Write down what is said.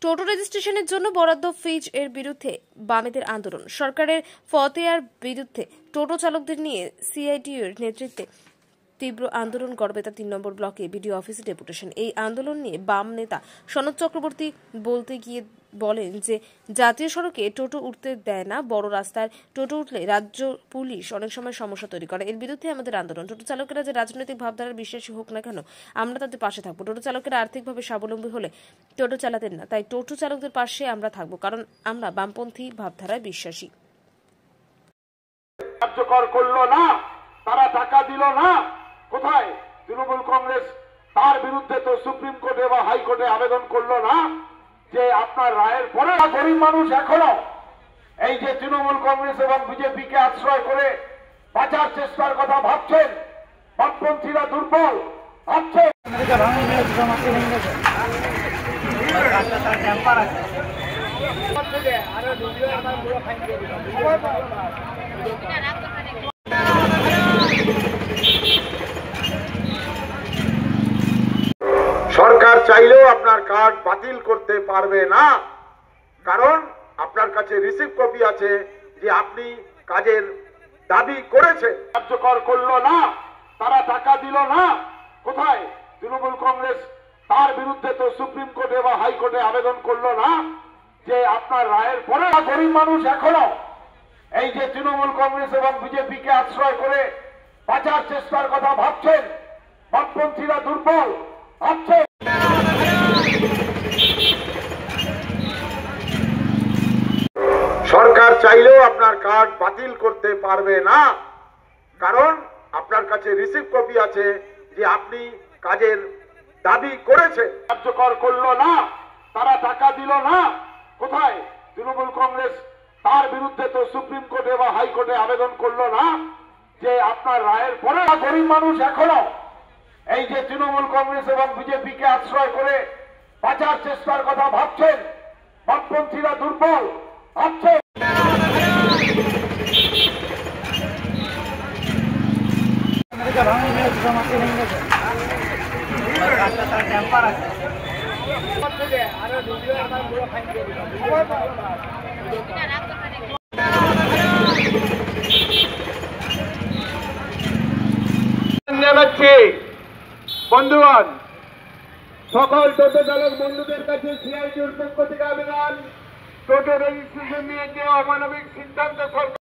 টোটো রেজিস্ট্রেশনের জন্য বরাদ্দ ফিজ এর বিরুদ্ধে বামেদের আন্দোলন। সরকারের ফতেয়ার বিরুদ্ধে টোটো চালকদের নিয়ে সিআইটিইউর নেতৃত্বে তীব্র আন্দোলন। গড়বেতা ৩ নম্বর ব্লকে বিডিও অফিসে ডেপুটেশন। এই আন্দোলন নিয়ে বাম নেতা সনদ চক্রবর্তী বলতে গিয়ে বলেন যে জাতীয় সড়কে টোটো উঠতে দেয় না, বড় রাস্তায় টোটো উঠলে রাজ্য পুলিশ অনেক সময় সমস্যা তৈরি করে। এর বিরুদ্ধে আমাদের আন্দোলন। টোটো চালকেরা যে রাজনৈতিক ভাবধারার বিশ্বাসী হোক না কেন, আমরা তাদের পাশে থাকবো। টোটো চালকেরা আর্থিকভাবে স্বাবলম্বী হলে টোটো চালাতেন না, তাই টোটো চালকদের পাশে আমরা থাকবো, কারণ আমরা বামপন্থী ভাবধারায় বিশ্বাসী। কার্যকর করলো না, তারা টাকা দিল না, কোথায় তৃণমূল কংগ্রেস তার বিরুদ্ধে তো সুপ্রিম কোর্টে বা হাইকোর্টে আবেদন করলো না যে আপনার রায়ের পরে গরিব মানুষ এখনো এই যে তৃণমূল কংগ্রেস এবং বিজেপিকে আশ্রয় করে বাঁচার চেষ্টার কথা ভাবছেন, বামপন্থীরা দুর্বল ভাবছেন। সরকার চাইলেও আপনার কার্ড বাতিল করতে পারবে না, কারণ আপনার কাছে রিসিভ কপি আছে যে আপনি কাজের দাবি করেছে। কার্যকর করলো না, তারা টাকা দিল না, কোথায় তৃণমূল কংগ্রেস তার বিরুদ্ধে তো সুপ্রিম কোর্টে বা হাইকোর্টে আবেদন করলো না যে আপনার রায়ের পরে গরিব মানুষ এখনো এই যে তৃণমূল কংগ্রেস এবং বিজেপিকে আশ্রয় করে বাঁচার চেষ্টার কথা ভাবছেন, বামপন্থীরা দুর্বল ভাবছেন। সরকার চাইলেও আপনার কার্ড বাতিল করতে পারবে না, কারণ আপনার কাছে রিসিভ কপি আছে যে আপনি কাজের দাবি করেছে। কার্যকর করলো না, তারা টাকা দিল না, কোথায় তৃণমূল কংগ্রেস তার বিরুদ্ধে তো সুপ্রিম কোর্টে বা হাইকোর্টে আবেদন করলো না যে আপনার রায়ের পরে গরিব মানুষ এখনো এই যে তৃণমূল কংগ্রেস এবং বিজেপিকে আশ্রয় করে বাঁচার চেষ্টার কথা ভাবছেন, বামপন্থীরা দুর্বল ভাবছেন। বন্ধুগণ, সকল টোটো চালক বন্ধুদের কাছে সিআইটির পক্ষ থেকে আবেদন, টোটো রেজিস্ট্রেশন নিয়ে যে অমানবিক সিদ্ধান্ত সরকার